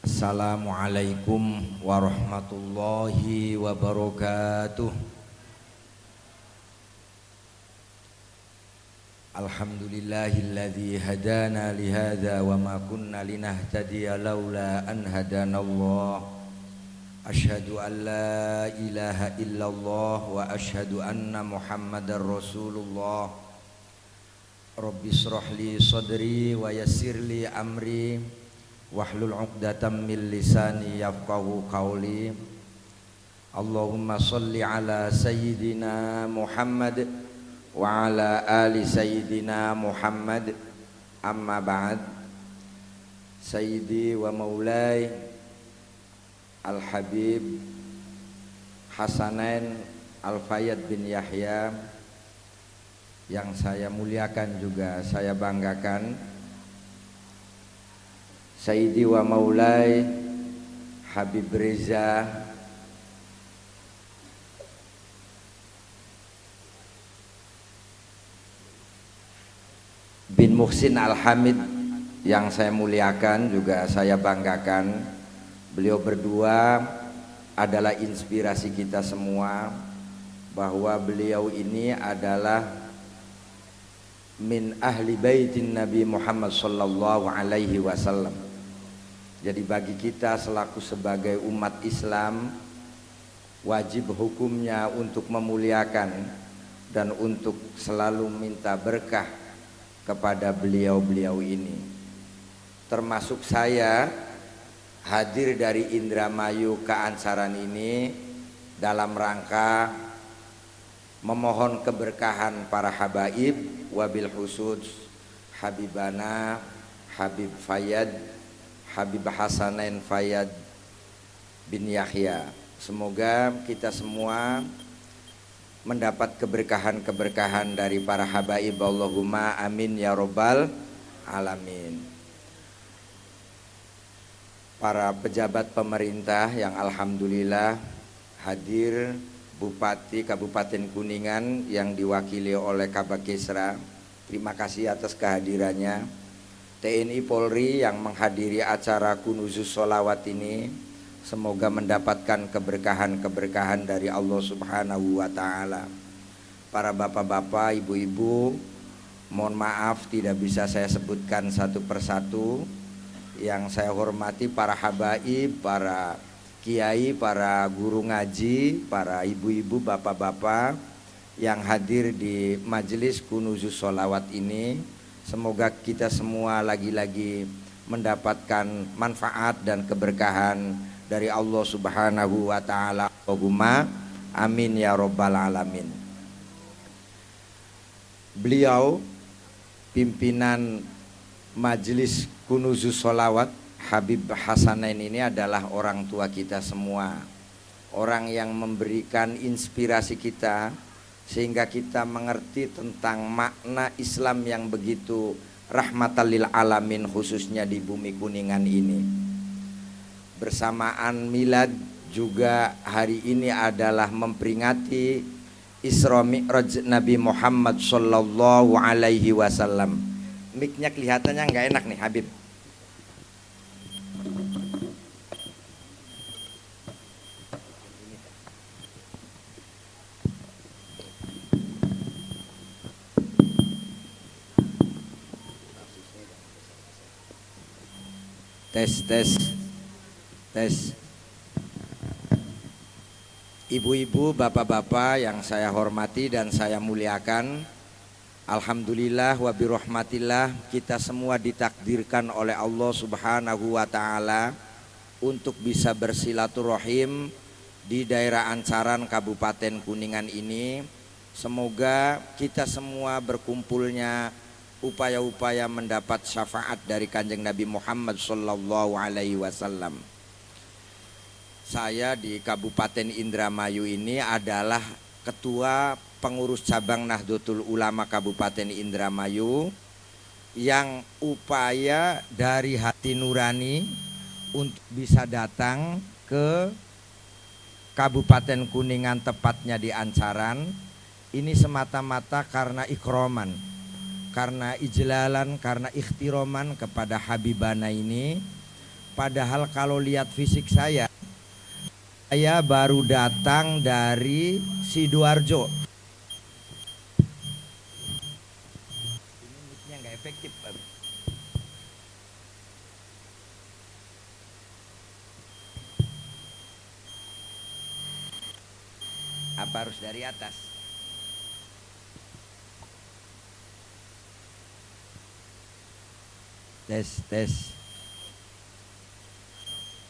Assalamualaikum warahmatullahi wabarakatuh. Alhamdulillahilladzi hadana lihadza wa ma kunna linahtadiya laula an hadanallah. Asyhadu an la ilaha illallah wa asyhadu anna Muhammadar Rasulullah. Rabbi shrah li sadri wa yassir li amri wahlul 'uqdatam min lisani yafqahu qawli. Allahumma shalli ala sayyidina Muhammad wa ala ali sayyidina Muhammad. Amma ba'd. Sayyidi wa maulai Al-Habib Hasanain Al-Fayyad bin Yahya, yang saya muliakan juga saya banggakan, Sayyidi wa maulai Habib Reza bin Muhsin Al-Hamid, yang saya muliakan juga saya banggakan. Beliau berdua adalah inspirasi kita semua, bahwa beliau ini adalah min ahli baitin Nabi Muhammad sallallahu alaihi wasallam. Jadi bagi kita selaku sebagai umat Islam, wajib hukumnya untuk memuliakan dan untuk selalu minta berkah kepada beliau-beliau ini. Termasuk saya hadir dari Indramayu ke Ansaran ini dalam rangka memohon keberkahan para habaib, wabil khusus Habibana Habib Fayyad, Habib Hasanain Fayyad bin Yahya. Semoga kita semua mendapat keberkahan-keberkahan dari para habaib. Allahumma amin ya rabbal alamin. Para pejabat pemerintah yang alhamdulillah hadir, Bupati Kabupaten Kuningan yang diwakili oleh Kabak Kesra, terima kasih atas kehadirannya. TNI Polri yang menghadiri acara Kunuzus Sholawat ini, semoga mendapatkan keberkahan-keberkahan dari Allah Subhanahu wa Ta'ala. Para bapak-bapak, ibu-ibu, mohon maaf tidak bisa saya sebutkan satu persatu. Yang saya hormati para habaib, para kiai, para guru ngaji, para ibu-ibu, bapak-bapak yang hadir di majelis Kunuzus Sholawat ini. Semoga kita semua lagi-lagi mendapatkan manfaat dan keberkahan dari Allah Subhanahu wa Ta'ala. Allahumma amin ya rabbal alamin. Beliau pimpinan majelis Kunuzus Sholawat, Habib Hasanain ini adalah orang tua kita semua, orang yang memberikan inspirasi kita sehingga kita mengerti tentang makna Islam yang begitu rahmatan lil alamin, khususnya di bumi Kuningan ini. Bersamaan milad juga hari ini adalah memperingati Isra Mi'raj Nabi Muhammad sallallahu alaihi wasallam. Mic-nya kelihatannya nggak enak nih Habib. Tes. Ibu-ibu, bapak-bapak yang saya hormati dan saya muliakan, alhamdulillah wa birahmatillah, kita semua ditakdirkan oleh Allah Subhanahu wa Ta'ala untuk bisa bersilaturahim di daerah Ansaran Kabupaten Kuningan ini. Semoga kita semua berkumpulnya upaya-upaya mendapat syafaat dari Kanjeng Nabi Muhammad sallallahu alaihi wasallam. Saya di Kabupaten Indramayu ini adalah ketua pengurus cabang Nahdlatul Ulama Kabupaten Indramayu, yang upaya dari hati nurani untuk bisa datang ke Kabupaten Kuningan, tepatnya di Ansaran. Ini semata-mata karena ikroman, karena ijlalan, karena ikhtiroman kepada Habibana ini, Padahal kalau lihat fisik saya baru datang dari Sidoarjo. Ini mic-nya nggak efektif, Pak. Apa harus dari atas?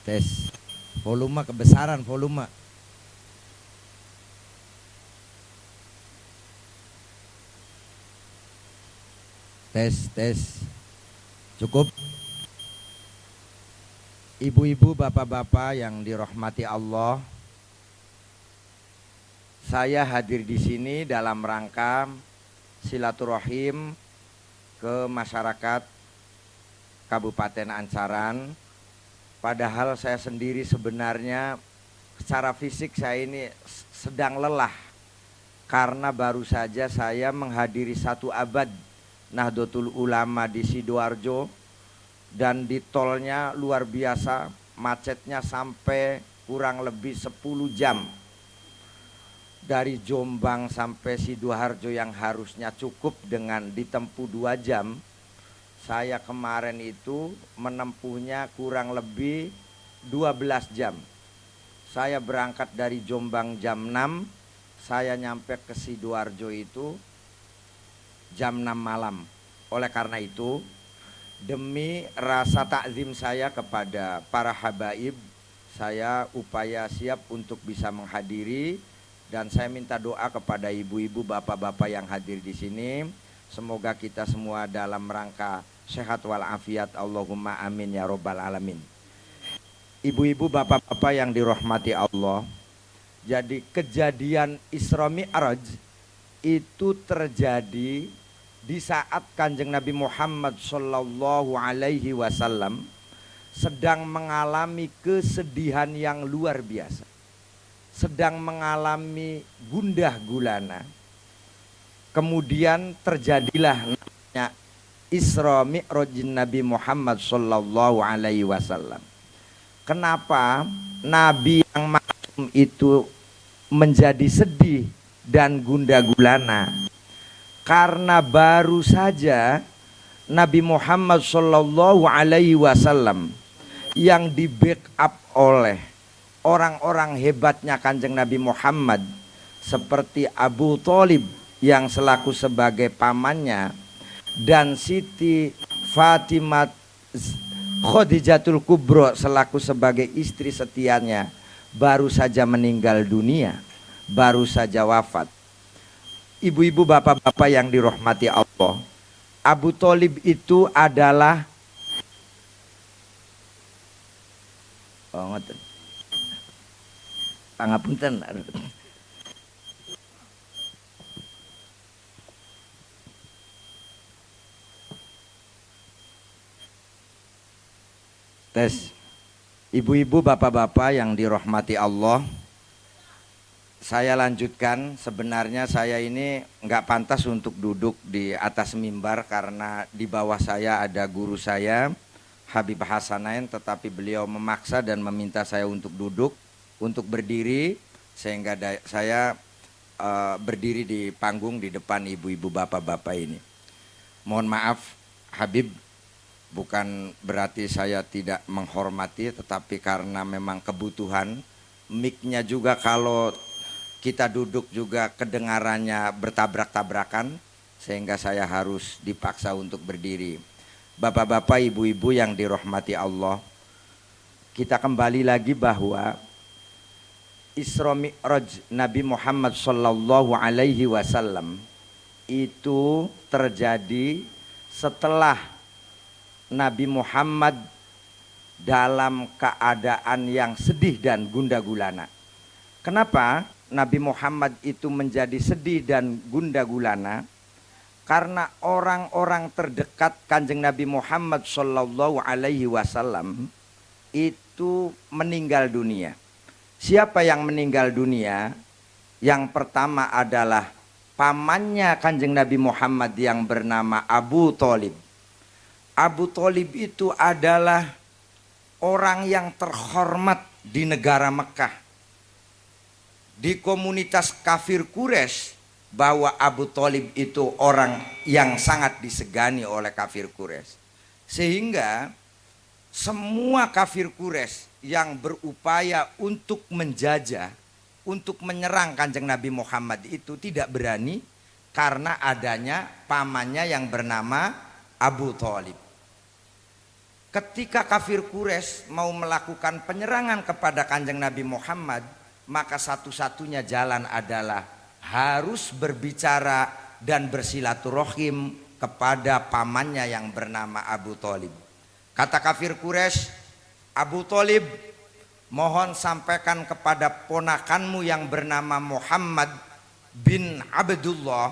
Tes. Volume kebesaran, volume. Tes. Cukup. Ibu-ibu, bapak-bapak yang dirahmati Allah, saya hadir di sini dalam rangka silaturahim ke masyarakat Kabupaten Ancaran. Padahal saya sendiri sebenarnya secara fisik saya ini sedang lelah karena baru saja saya menghadiri 1 abad Nahdlatul Ulama di Sidoarjo, dan di tolnya luar biasa, macetnya sampai kurang lebih 10 jam. Dari Jombang sampai Sidoarjo yang harusnya cukup dengan ditempuh 2 jam, saya kemarin itu menempuhnya kurang lebih 12 jam. Saya berangkat dari Jombang jam 6, saya nyampe ke Sidoarjo itu jam 6 malam. Oleh karena itu, demi rasa takzim saya kepada para habaib, saya upaya siap untuk bisa menghadiri, dan saya minta doa kepada ibu-ibu, bapak-bapak yang hadir di sini. Semoga kita semua dalam rangka sehat walafiat, Allahumma amin ya robbal alamin. Ibu-ibu, bapak-bapak yang dirahmati Allah, jadi kejadian Isra Mi'raj itu terjadi di saat Kanjeng Nabi Muhammad Sallallahu Alaihi Wasallam sedang mengalami kesedihan yang luar biasa, sedang mengalami gundah gulana. Kemudian terjadilah namanya Isra Mi'raj Nabi Muhammad Sallallahu Alaihi Wasallam. Kenapa Nabi yang maksum itu menjadi sedih dan gundah gulana? Karena baru saja Nabi Muhammad Sallallahu Alaihi Wasallam yang di backup oleh orang-orang hebatnya Kanjeng Nabi Muhammad seperti Abu Thalib yang selaku sebagai pamannya, dan Siti Fatimah Khadijatul Kubro selaku sebagai istri setianya, baru saja meninggal dunia, baru saja wafat. Ibu-ibu, bapak-bapak yang dirahmati Allah, Abu Thalib itu adalah pangapunten. Tes. Ibu-ibu, bapak-bapak yang dirahmati Allah, saya lanjutkan. Sebenarnya saya ini nggak pantas untuk duduk di atas mimbar karena di bawah saya ada guru saya Habib Hasanain, tetapi beliau memaksa dan meminta saya untuk duduk, untuk berdiri, sehingga saya berdiri di panggung di depan ibu-ibu, bapak-bapak ini. Mohon maaf Habib, bukan berarti saya tidak menghormati, tetapi karena memang kebutuhan. Mic-nya juga kalau kita duduk juga kedengarannya bertabrak-tabrakan, sehingga saya harus dipaksa untuk berdiri. Bapak-bapak, ibu-ibu yang dirahmati Allah, kita kembali lagi bahwa Isra Mi'raj Nabi Muhammad Sallallahu Alaihi Wasallam itu terjadi setelah Nabi Muhammad dalam keadaan yang sedih dan gundah gulana. Kenapa Nabi Muhammad itu menjadi sedih dan gundah gulana? Karena orang-orang terdekat Kanjeng Nabi Muhammad Sallallahu Alaihi Wasallam itu meninggal dunia. Siapa yang meninggal dunia? Yang pertama adalah pamannya Kanjeng Nabi Muhammad yang bernama Abu Thalib. Abu Thalib itu adalah orang yang terhormat di negara Mekah, di komunitas kafir Quraisy, bahwa Abu Thalib itu orang yang sangat disegani oleh kafir Quraisy. Sehingga semua kafir Quraisy yang berupaya untuk menjajah, untuk menyerang Kanjeng Nabi Muhammad itu tidak berani karena adanya pamannya yang bernama Abu Thalib. Ketika kafir Quraisy mau melakukan penyerangan kepada Kanjeng Nabi Muhammad, maka satu-satunya jalan adalah harus berbicara dan bersilaturahim kepada pamannya yang bernama Abu Thalib. Kata kafir Quraisy, Abu Thalib, mohon sampaikan kepada ponakanmu yang bernama Muhammad bin Abdullah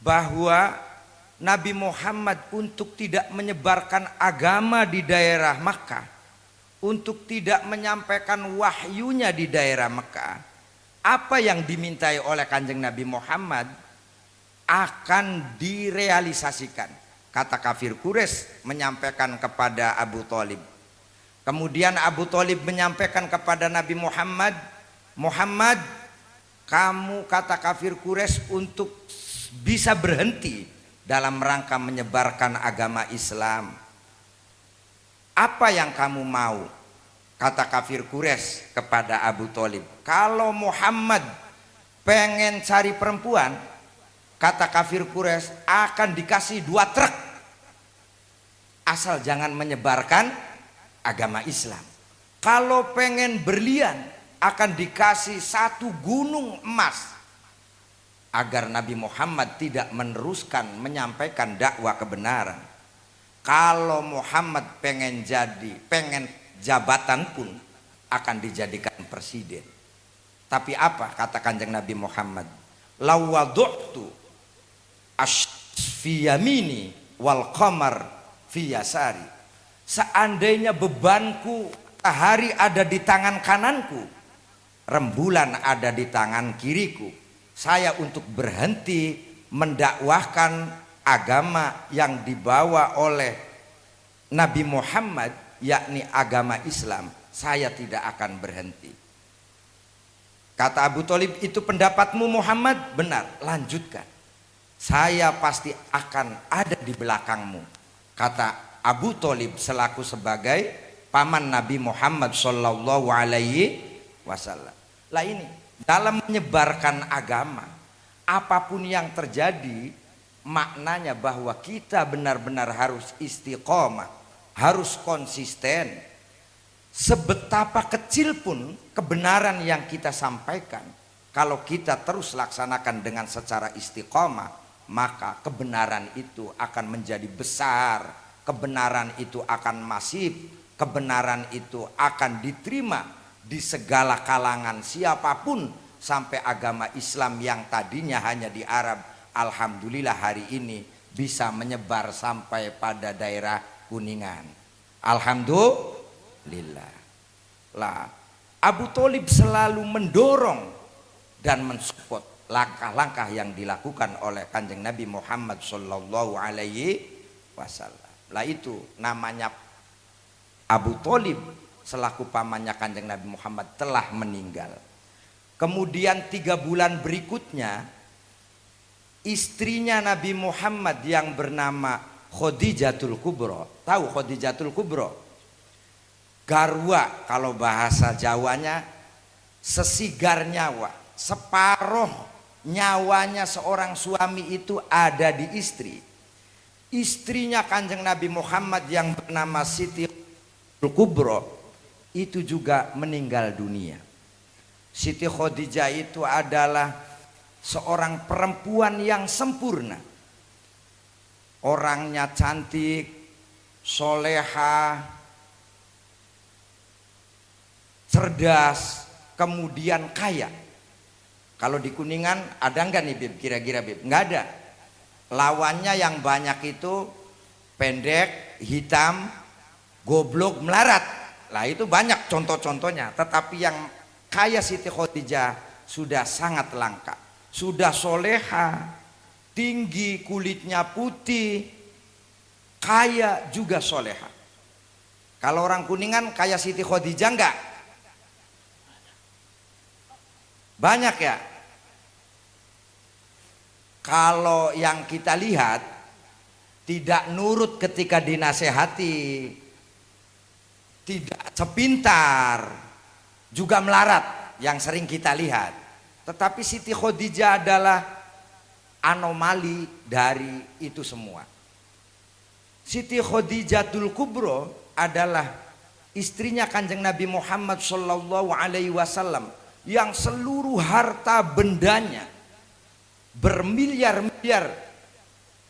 bahwa Nabi Muhammad untuk tidak menyebarkan agama di daerah Makkah, untuk tidak menyampaikan wahyunya di daerah Makkah, apa yang dimintai oleh Kanjeng Nabi Muhammad akan direalisasikan. Kata kafir Quraisy menyampaikan kepada Abu Thalib. Kemudian Abu Thalib menyampaikan kepada Nabi Muhammad, Muhammad, kamu, kata kafir Quraisy, untuk bisa berhenti dalam rangka menyebarkan agama Islam, apa yang kamu mau? Kata kafir Quraisy kepada Abu Thalib, kalau Muhammad pengen cari perempuan, kata kafir Quraisy, akan dikasih 2 truk, asal jangan menyebarkan agama Islam. Kalau pengen berlian, akan dikasih 1 gunung emas, agar Nabi Muhammad tidak meneruskan menyampaikan dakwah kebenaran. Kalau Muhammad pengen jabatan pun akan dijadikan presiden. Tapi apa kata Kanjeng Nabi Muhammad? Lawadu'tu fi yamini wal qamar fi yasari. Seandainya bebanku hari ada di tangan kananku, rembulan ada di tangan kiriku, saya untuk berhenti mendakwahkan agama yang dibawa oleh Nabi Muhammad, yakni agama Islam, saya tidak akan berhenti. Kata Abu Thalib, itu pendapatmu Muhammad? Benar, lanjutkan. Saya pasti akan ada di belakangmu. Kata Abu Thalib selaku sebagai paman Nabi Muhammad Shallallahu Alaihi Wasallam. Lah ini, dalam menyebarkan agama, apapun yang terjadi, maknanya bahwa kita benar-benar harus istiqomah, harus konsisten. Sebetapa kecil pun kebenaran yang kita sampaikan, kalau kita terus laksanakan dengan secara istiqomah, maka kebenaran itu akan menjadi besar, kebenaran itu akan masif, kebenaran itu akan diterima di segala kalangan siapapun, sampai agama Islam yang tadinya hanya di Arab, alhamdulillah hari ini bisa menyebar sampai pada daerah Kuningan. Alhamdulillah. Lah, Abu Thalib selalu mendorong dan mensupport langkah-langkah yang dilakukan oleh Kanjeng Nabi Muhammad Shallallahu Alaihi Wasallam. Lah itu namanya Abu Thalib selaku pamannya Kanjeng Nabi Muhammad telah meninggal. Kemudian 3 bulan berikutnya, istrinya Nabi Muhammad yang bernama Khadijatul Kubra. Tahu Khadijatul Kubra? Garwa, kalau bahasa Jawanya sesigar nyawa. Separuh nyawanya seorang suami itu ada di istri. Istrinya Kanjeng Nabi Muhammad yang bernama Siti Kubra itu juga meninggal dunia. Siti Khadijah itu adalah seorang perempuan yang sempurna. Orangnya cantik, soleha, cerdas, kemudian kaya. Kalau di Kuningan ada nggak nih Bib? Kira-kira Bib? Nggak ada. Lawannya yang banyak itu pendek, hitam, goblok, melarat. Lah itu banyak contoh-contohnya. Tetapi yang kaya Siti Khadijah sudah sangat langka. Sudah soleha, tinggi, kulitnya putih, kaya juga soleha. Kalau orang Kuningan kayak Siti Khadijah enggak? Banyak ya. Kalau yang kita lihat tidak nurut ketika dinasehati, tidak sepintar, juga melarat yang sering kita lihat. Tetapi Siti Khadijah adalah anomali dari itu semua. Siti Khadijatul Kubro adalah istrinya Kanjeng Nabi Muhammad Shallallahu Alaihi Wasallam yang seluruh harta bendanya bermiliar-miliar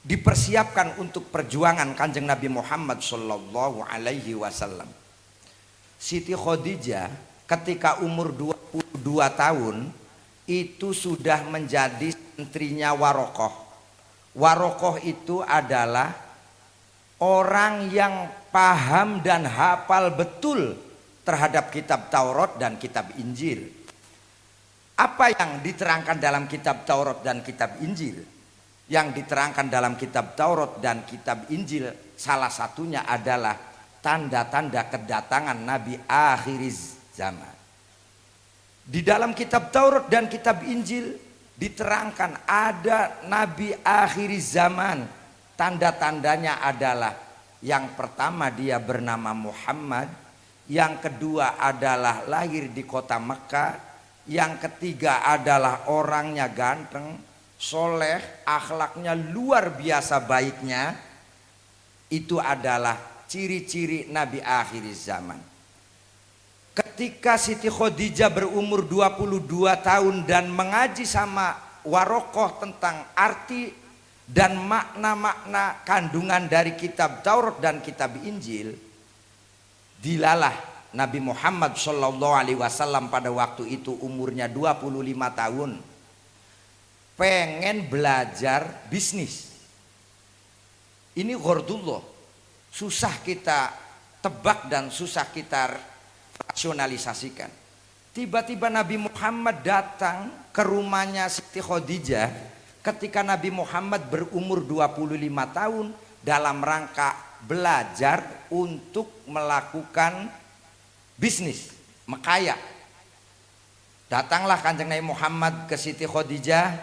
dipersiapkan untuk perjuangan Kanjeng Nabi Muhammad Shallallahu Alaihi Wasallam. Siti Khadijah ketika umur 22 tahun itu sudah menjadi menterinya Warokoh. Warokoh itu adalah orang yang paham dan hafal betul terhadap kitab Taurat dan kitab Injil. Apa yang diterangkan dalam kitab Taurat dan kitab Injil? Yang diterangkan dalam kitab Taurat dan kitab Injil salah satunya adalah tanda-tanda kedatangan Nabi akhir zaman. Di dalam kitab Taurat dan kitab Injil diterangkan ada Nabi akhir zaman. Tanda-tandanya adalah yang pertama dia bernama Muhammad, yang kedua adalah lahir di kota Mekah, yang ketiga adalah orangnya ganteng, soleh, akhlaknya luar biasa baiknya. Itu adalah ciri-ciri Nabi akhir zaman. Ketika Siti Khadijah berumur 22 tahun dan mengaji sama Warokoh tentang arti dan makna-makna kandungan dari kitab Taurat dan kitab Injil, dilalah Nabi Muhammad Shallallahu Alaihi Wasallam pada waktu itu umurnya 25 tahun pengen belajar bisnis. Ini ghordullah, susah kita tebak dan susah kita rasionalisasikan. Tiba-tiba Nabi Muhammad datang ke rumahnya Siti Khadijah ketika Nabi Muhammad berumur 25 tahun dalam rangka belajar untuk melakukan bisnis, mekaya. Datanglah Kanjeng Nabi Muhammad ke Siti Khadijah,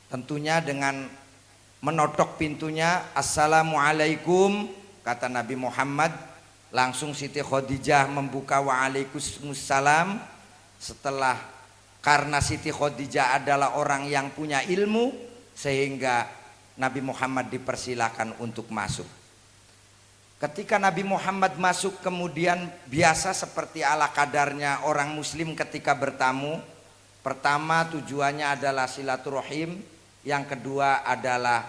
tentunya dengan menotok pintunya, "Assalamualaikum," kata Nabi Muhammad. Langsung Siti Khadijah membuka, "Waalaikumsalam." Karena Siti Khadijah adalah orang yang punya ilmu, sehingga Nabi Muhammad dipersilakan untuk masuk. Ketika Nabi Muhammad masuk, kemudian biasa seperti ala kadarnya orang muslim ketika bertamu. Pertama tujuannya adalah silaturahim, yang kedua adalah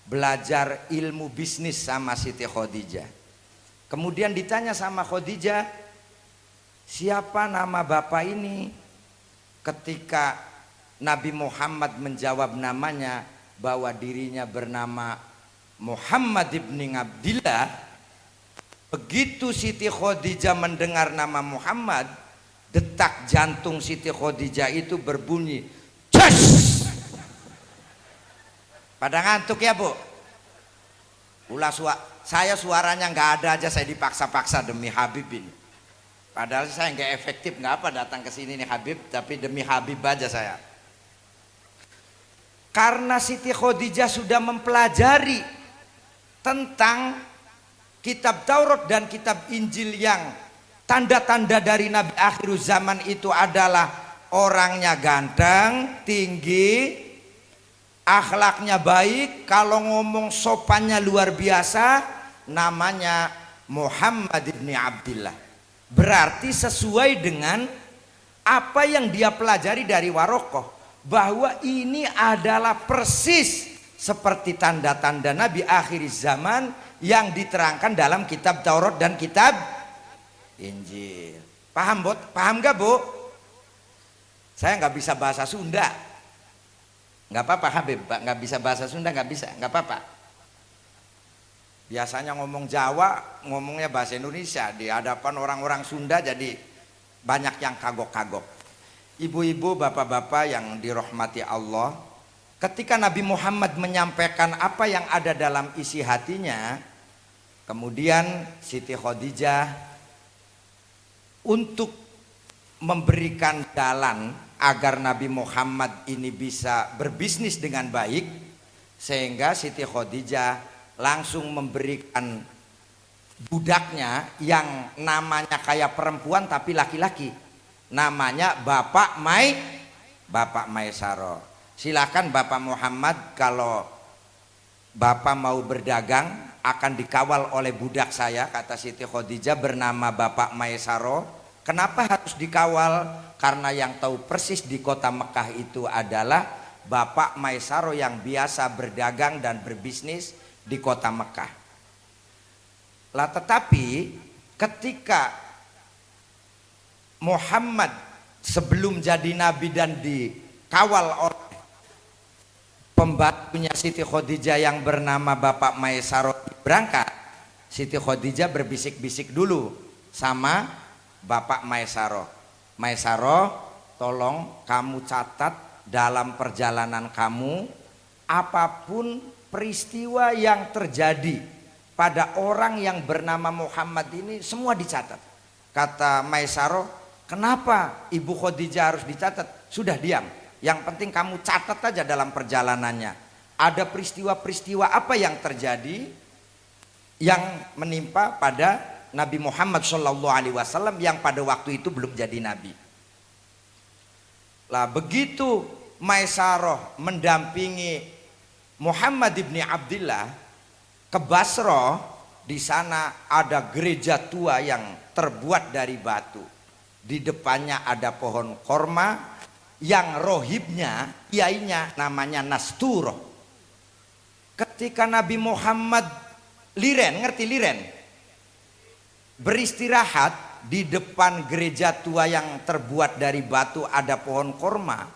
belajar ilmu bisnis sama Siti Khadijah. Kemudian ditanya sama Khadijah, "Siapa nama bapak ini?" Ketika Nabi Muhammad menjawab namanya bahwa dirinya bernama Muhammad ibn Abdillah, begitu Siti Khadijah mendengar nama Muhammad, detak jantung Siti Khadijah itu berbunyi cus. Pada ngantuk ya Bu? Saya suaranya nggak ada aja, saya dipaksa-paksa demi Habib ini. Padahal saya nggak efektif, nggak apa datang ke sini nih Habib, tapi demi Habib aja saya. Karena Siti Khadijah sudah mempelajari tentang kitab Taurat dan kitab Injil yang tanda-tanda dari Nabi akhir zaman itu adalah orangnya ganteng, tinggi, akhlaknya baik, kalau ngomong sopannya luar biasa, namanya Muhammad ibn Abdillah. Berarti sesuai dengan apa yang dia pelajari dari Warokoh, bahwa ini adalah persis seperti tanda-tanda Nabi akhir zaman yang diterangkan dalam kitab Taurat dan kitab Injil. Paham Bu? Paham gak Bu? Saya nggak bisa bahasa Sunda. Nggak apa-apa Habib, nggak bisa bahasa Sunda, nggak bisa, nggak apa-apa. Biasanya ngomong Jawa, ngomongnya bahasa Indonesia. Di hadapan orang-orang Sunda jadi banyak yang kagok-kagok. Ibu-ibu, bapak-bapak yang dirahmati Allah, ketika Nabi Muhammad menyampaikan apa yang ada dalam isi hatinya, Kemudian Siti Khadijah untuk memberikan jalan agar Nabi Muhammad ini bisa berbisnis dengan baik, sehingga Siti Khadijah langsung memberikan budaknya yang namanya kayak perempuan tapi laki-laki, namanya Bapak Maisaro. Silakan Bapak Muhammad, kalau Bapak mau berdagang akan dikawal oleh budak saya, kata Siti Khadijah, bernama Bapak Maisaro. Kenapa harus dikawal? Karena yang tahu persis di kota Mekah itu adalah Bapak Maisaro yang biasa berdagang dan berbisnis di kota Mekah. Lah tetapi ketika Muhammad sebelum jadi nabi dan dikawal oleh pembantunya Siti Khadijah yang bernama Bapak Maisaro berangkat, Siti Khadijah berbisik-bisik dulu sama Bapak Maisaro. Maisaro, tolong kamu catat dalam perjalanan kamu apapun peristiwa yang terjadi pada orang yang bernama Muhammad ini, semua dicatat. Kata Maisaro, kenapa Ibu Khadijah harus dicatat? Sudah diam, yang penting kamu catat aja dalam perjalanannya. Ada peristiwa-peristiwa apa yang terjadi yang menimpa pada Nabi Muhammad SAW yang pada waktu itu belum jadi nabi. Lah begitu Maisaro mendampingi Muhammad ibni Abdillah ke Basra, di sana ada gereja tua yang terbuat dari batu. Di depannya ada pohon korma yang rohibnya, kiainya namanya Nasturo. Ketika Nabi Muhammad liren, ngerti liren? Beristirahat di depan gereja tua yang terbuat dari batu ada pohon korma.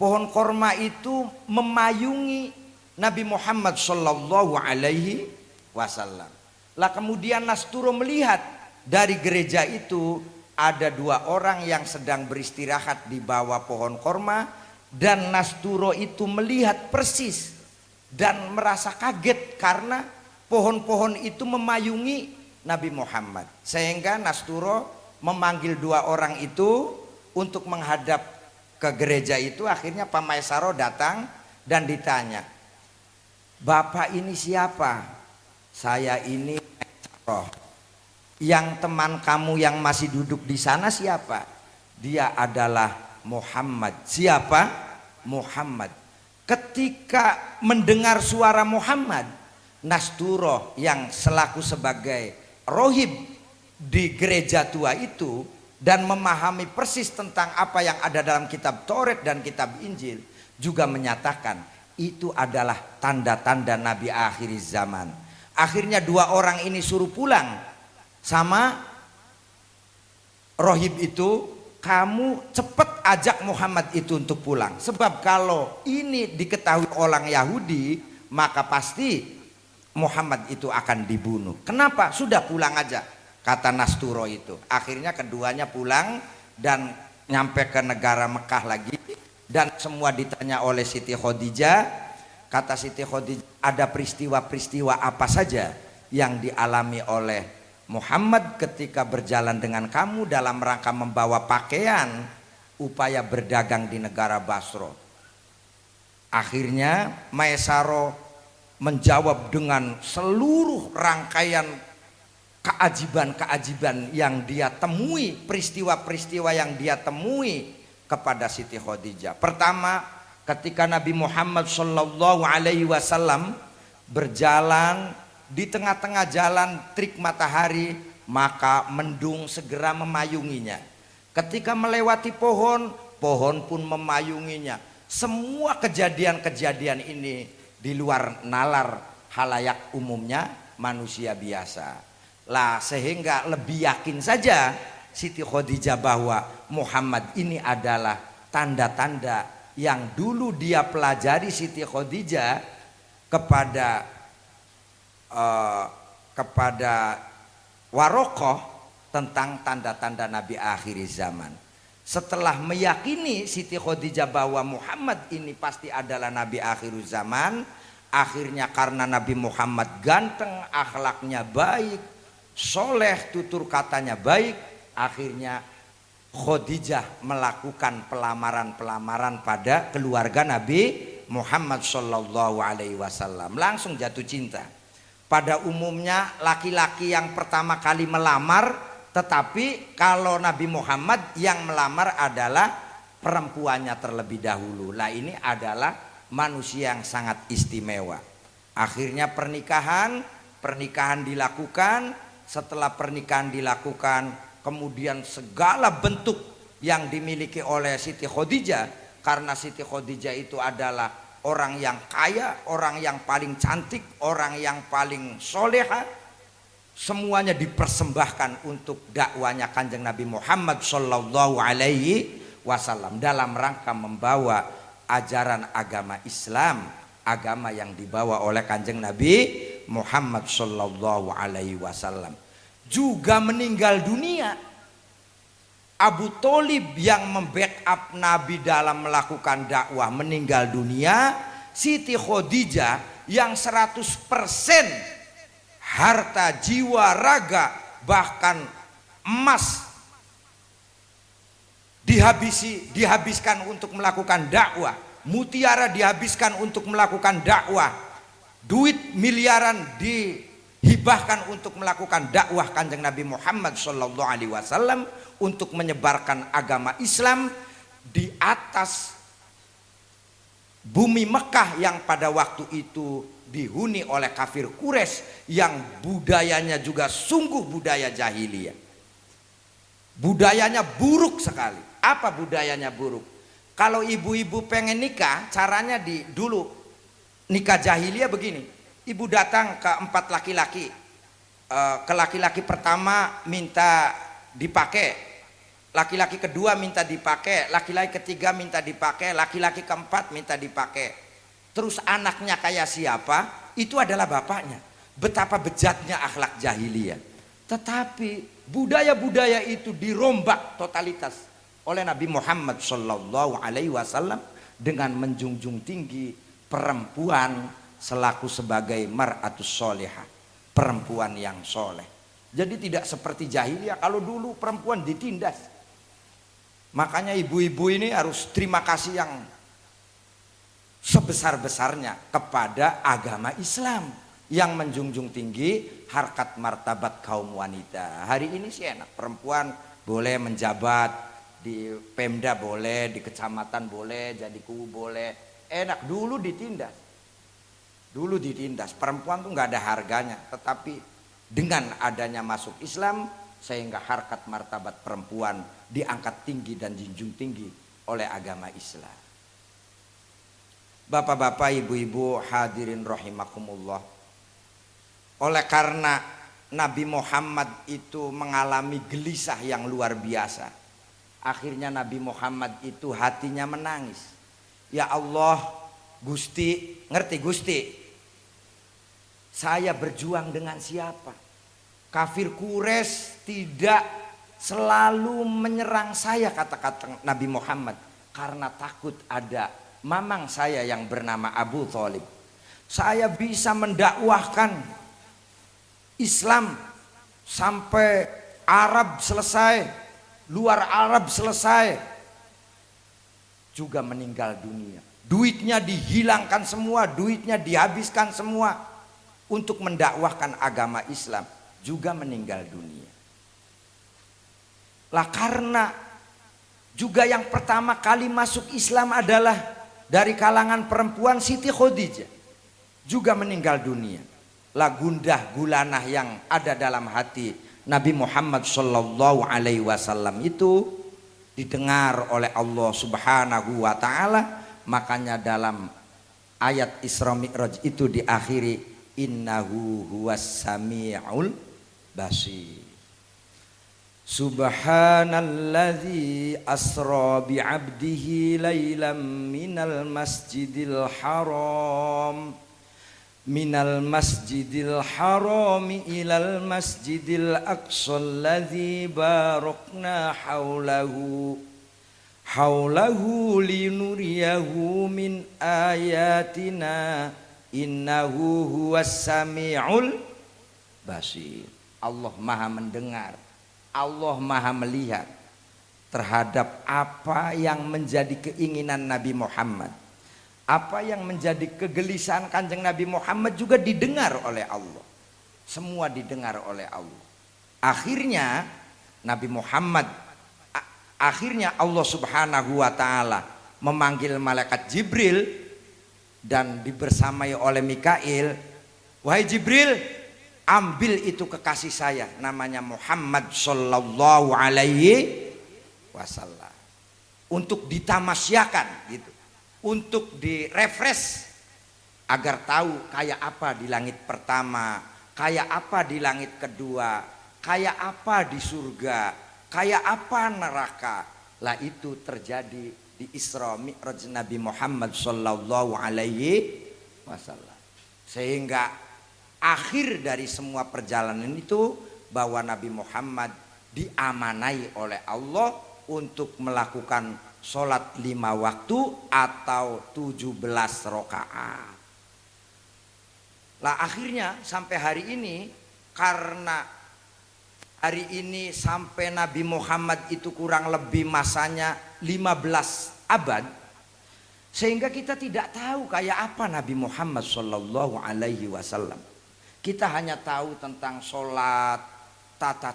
Pohon korma itu memayungi Nabi Muhammad Shallallahu Alaihi Wasallam. Lah kemudian Nasturo melihat dari gereja itu ada dua orang yang sedang beristirahat di bawah pohon korma, dan Nasturo itu melihat persis dan merasa kaget karena pohon-pohon itu memayungi Nabi Muhammad, sehingga Nasturo memanggil dua orang itu untuk menghadap ke gereja itu. Akhirnya Pak Maisaro datang dan ditanya, Bapak ini siapa? Saya ini Maisaro. Yang teman kamu yang masih duduk di sana siapa? Dia adalah Muhammad. Siapa? Muhammad. Ketika mendengar suara Muhammad, Nasturo yang selaku sebagai rohib di gereja tua itu dan memahami persis tentang apa yang ada dalam kitab Taurat dan kitab Injil, juga menyatakan itu adalah tanda-tanda Nabi akhir zaman. Akhirnya dua orang ini suruh pulang sama rohib itu, kamu cepat ajak Muhammad itu untuk pulang, sebab kalau ini diketahui orang Yahudi maka pasti Muhammad itu akan dibunuh. Kenapa? Sudah pulang aja, kata Nasturo itu. Akhirnya keduanya pulang dan nyampe ke negara Mekah lagi, dan semua ditanya oleh Siti Khadijah. Kata Siti Khadijah, ada peristiwa-peristiwa apa saja yang dialami oleh Muhammad ketika berjalan dengan kamu dalam rangka membawa pakaian upaya berdagang di negara Basra. Akhirnya Maisaro menjawab dengan seluruh rangkaian keajiban-keajiban yang dia temui, peristiwa-peristiwa yang dia temui kepada Siti Khadijah. Pertama, ketika Nabi Muhammad Shallallahu Alaihi Wasallam berjalan di tengah-tengah jalan terik matahari, maka mendung segera memayunginya. Ketika melewati pohon, pohon pun memayunginya. Semua kejadian-kejadian ini di luar nalar halayak umumnya manusia biasa. Lah sehingga lebih yakin saja Siti Khadijah bahwa Muhammad ini adalah tanda-tanda yang dulu dia pelajari Siti Khadijah kepada Warokoh tentang tanda-tanda Nabi akhir zaman. Setelah meyakini Siti Khadijah bahwa Muhammad ini pasti adalah Nabi akhir zaman, Akhirnya karena Nabi Muhammad ganteng, akhlaknya baik, soleh, tutur katanya baik, akhirnya Khadijah melakukan pelamaran pada keluarga Nabi Muhammad Shallallahu Alaihi Wasallam. Langsung jatuh cinta. Pada umumnya laki-laki yang pertama kali melamar, tetapi kalau Nabi Muhammad yang melamar adalah perempuannya terlebih dahulu. Lah ini adalah manusia yang sangat istimewa. Akhirnya pernikahan dilakukan. Setelah pernikahan dilakukan, kemudian segala bentuk yang dimiliki oleh Siti Khadijah, karena Siti Khadijah itu adalah orang yang kaya, orang yang paling cantik, orang yang paling soleha, semuanya dipersembahkan untuk dakwanya Kanjeng Nabi Muhammad Shallallahu Alaihi Wasallam dalam rangka membawa ajaran agama Islam, agama yang dibawa oleh Kanjeng Nabi Muhammad Shallallahu Alaihi Wasallam. Juga meninggal dunia. Abu Tholib yang membackup Nabi dalam melakukan dakwah meninggal dunia. Siti Khadijah yang 100% harta, jiwa, raga, bahkan emas dihabiskan untuk melakukan dakwah, mutiara dihabiskan untuk melakukan dakwah, duit miliaran dihibahkan untuk melakukan dakwah Kanjeng Nabi Muhammad Shallallahu Alaihi Wasallam untuk menyebarkan agama Islam di atas bumi Mekah yang pada waktu itu dihuni oleh kafir Quraisy yang budayanya juga sungguh budaya jahiliyah. Budayanya buruk sekali. Apa budayanya buruk? Kalau ibu-ibu pengen nikah, caranya dulu nikah jahiliyah begini. Ibu datang ke 4 laki-laki. Ke laki-laki pertama minta dipakai. Laki-laki kedua minta dipakai, laki-laki ketiga minta dipakai, laki-laki keempat minta dipakai. Terus anaknya kayak siapa? Itu adalah bapaknya. Betapa bejatnya akhlak jahiliyah. Tetapi budaya-budaya itu dirombak totalitas oleh Nabi Muhammad Shallallahu Alaihi Wasallam dengan menjunjung tinggi perempuan selaku sebagai mar'atus sholihah, perempuan yang soleh. Jadi tidak seperti jahiliyah, kalau dulu perempuan ditindas. Makanya ibu-ibu ini harus terima kasih yang sebesar-besarnya kepada agama Islam yang menjunjung tinggi harkat martabat kaum wanita. Hari ini sih enak, perempuan boleh menjabat di Pemda, boleh di kecamatan, boleh jadi kubu, boleh. Enak. Dulu ditindas, perempuan tuh nggak ada harganya. Tetapi dengan adanya masuk Islam, sehingga harkat martabat perempuan diangkat tinggi dan dijunjung tinggi oleh agama Islam. Bapak-bapak, ibu-ibu, hadirin rahimakumullah. Oleh karena Nabi Muhammad itu mengalami gelisah yang luar biasa, akhirnya Nabi Muhammad itu hatinya menangis. Ya Allah, Gusti, ngerti Gusti, saya berjuang dengan siapa? Kafir Quraisy tidak selalu menyerang saya, kata-kata Nabi Muhammad, karena takut ada mamang saya yang bernama Abu Tholib. Saya bisa mendakwahkan Islam sampai Arab selesai, luar Arab selesai, juga meninggal dunia. Duitnya dihilangkan semua, duitnya dihabiskan semua untuk mendakwahkan agama Islam, juga meninggal dunia. Lah karena juga yang pertama kali masuk Islam adalah dari kalangan perempuan, Siti Khadijah juga meninggal dunia. Lah gundah gulanah yang ada dalam hati Nabi Muhammad Shallallahu Alaihi Wasallam itu didengar oleh Allah Subhanahu Wa Taala. Makanya dalam ayat Isra Mi'raj itu diakhiri innahu huwas sami'ul basir. Subhanalladzi asra bi'abdihi lailam minal masjidil harami ilal masjidil aqsa alladzi barakna haulahu linuriyahu min ayatina Innahu huwas sami'ul basir. Allah maha mendengar, Allah maha melihat terhadap apa yang menjadi keinginan Nabi Muhammad. Apa yang menjadi kegelisahan Kanjeng Nabi Muhammad juga didengar oleh Allah. Semua didengar oleh Allah. Akhirnya Nabi Muhammad, akhirnya Allah Subhanahu wa taala memanggil malaikat Jibril dan dibersamai oleh Mikail. Wahai Jibril, ambil itu kekasih saya namanya Muhammad sallallahu alaihi wasallam untuk ditamasyakan gitu. Untuk direfresh agar tahu kayak apa di langit pertama, kayak apa di langit kedua, kayak apa di surga, kayak apa neraka. Lah itu terjadi di Isra Mi'raj Nabi Muhammad sallallahu alaihi wasallam. Sehingga akhir dari semua perjalanan itu bahwa Nabi Muhammad diamanai oleh Allah untuk melakukan sholat 5 waktu atau 17 rakaat. Lah akhirnya sampai hari ini, karena hari ini sampai Nabi Muhammad itu kurang lebih masanya 15 abad, sehingga kita tidak tahu kayak apa Nabi Muhammad Shallallahu Alaihi Wasallam. Kita hanya tahu tentang sholat, tata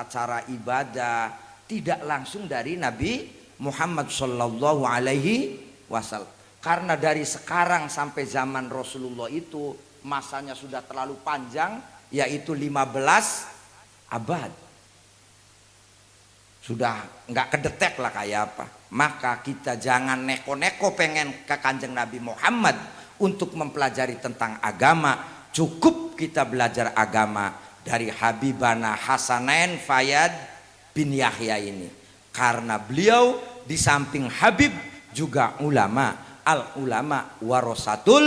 cara ibadah, tidak langsung dari Nabi Muhammad Shallallahu Alaihi Wasallam. Karena dari sekarang sampai zaman Rasulullah itu masanya sudah terlalu panjang, yaitu 15 abad. Sudah nggak kedetek lah kayak apa. Maka kita jangan neko-neko pengen ke Kanjeng Nabi Muhammad untuk mempelajari tentang agama. Cukup kita belajar agama dari Habibana Hasanain Fayyad bin Yahya ini, karena beliau di samping Habib juga ulama, al ulama warasatul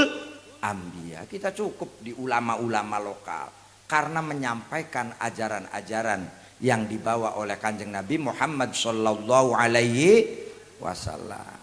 anbiya. Kita cukup di ulama-ulama lokal karena menyampaikan ajaran-ajaran yang dibawa oleh Kanjeng Nabi Muhammad Sallallahu Alaihi Wasallam.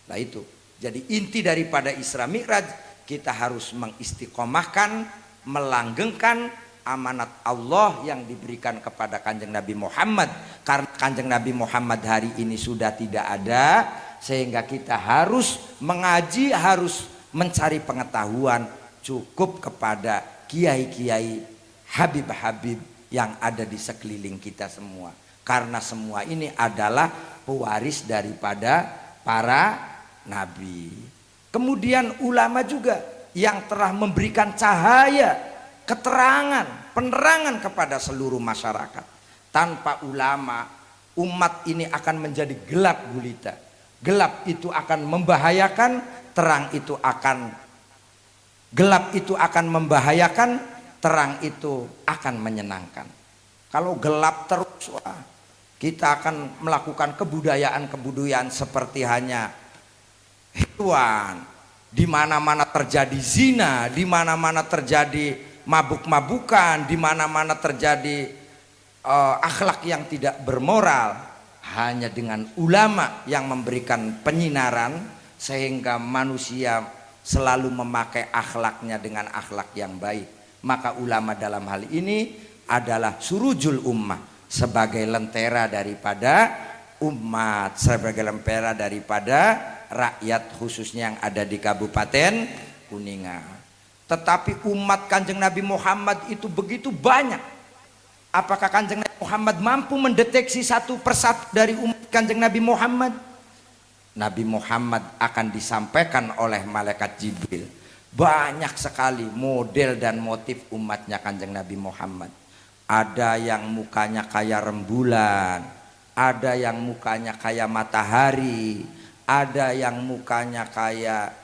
Nah itu jadi inti daripada Isra Mi'raj, kita harus mengistiqomahkan, melanggengkan amanat Allah yang diberikan kepada Kanjeng Nabi Muhammad. Karena Kanjeng Nabi Muhammad hari ini sudah tidak ada, sehingga kita harus mengaji, harus mencari pengetahuan. Cukup kepada kiai-kiai, habib-habib yang ada di sekeliling kita semua. Karena semua ini adalah pewaris daripada para nabi. Kemudian ulama juga yang telah memberikan cahaya, keterangan, penerangan kepada seluruh masyarakat. Tanpa ulama, umat ini akan menjadi gelap gulita. Gelap itu akan membahayakan, terang itu akan, gelap itu akan membahayakan, terang itu akan menyenangkan. Kalau gelap terus, wah, kita akan melakukan kebudayaan-kebudayaan seperti hanya hewan. Di mana-mana terjadi zina, di mana-mana terjadi mabuk-mabukan, di mana-mana terjadi akhlak yang tidak bermoral. Hanya dengan ulama yang memberikan penyinaran sehingga manusia selalu memakai akhlaknya dengan akhlak yang baik. Maka ulama dalam hal ini adalah surujul ummah, sebagai lentera daripada umat, sebagai lentera daripada rakyat khususnya yang ada di Kabupaten Kuningan. Tetapi umat Kanjeng Nabi Muhammad itu begitu banyak. Apakah Kanjeng Nabi Muhammad mampu mendeteksi satu persatu dari umat Kanjeng Nabi Muhammad? Nabi Muhammad akan disampaikan oleh malaikat Jibril. Banyak sekali model dan motif umatnya Kanjeng Nabi Muhammad. Ada yang mukanya kayak rembulan, ada yang mukanya kayak matahari, ada yang mukanya kayak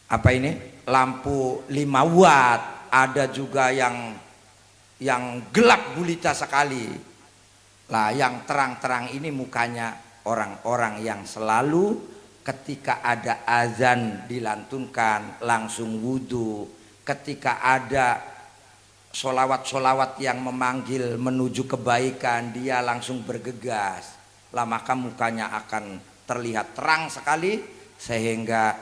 apa ini, lampu 5 watt, ada juga yang gelap gulita sekali. Lah yang terang-terang ini mukanya orang-orang yang selalu ketika ada azan dilantunkan langsung wudhu, ketika ada solawat-solawat yang memanggil menuju kebaikan dia langsung bergegas. Lah maka mukanya akan terlihat terang sekali, sehingga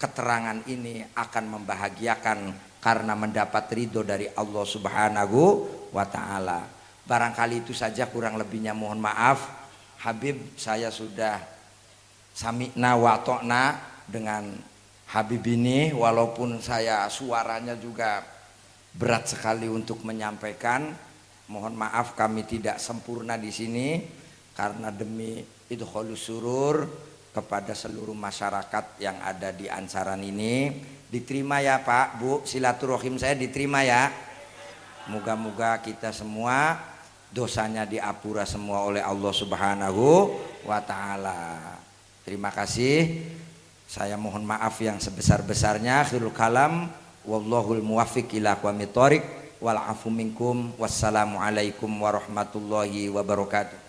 keterangan ini akan membahagiakan karena mendapat ridho dari Allah Subhanahu wa ta'ala. Barangkali itu saja, kurang lebihnya mohon maaf. Habib, saya sudah sami'na wa ta'na dengan Habib ini, walaupun saya suaranya juga berat sekali untuk menyampaikan. Mohon maaf kami tidak sempurna di sini karena demi idkholus surur kepada seluruh masyarakat yang ada di Ansaran ini. Diterima ya Pak, Bu, silaturahim saya diterima ya. Moga-moga kita semua dosanya diapura semua oleh Allah Subhanahu wa ta'ala. Terima kasih. Saya mohon maaf yang sebesar-besarnya. Akhirul kalam, wallahul muwaffiq ila aqwamit thoriq, wal afu minkum, wassalamualaikum warahmatullahi wabarakatuh.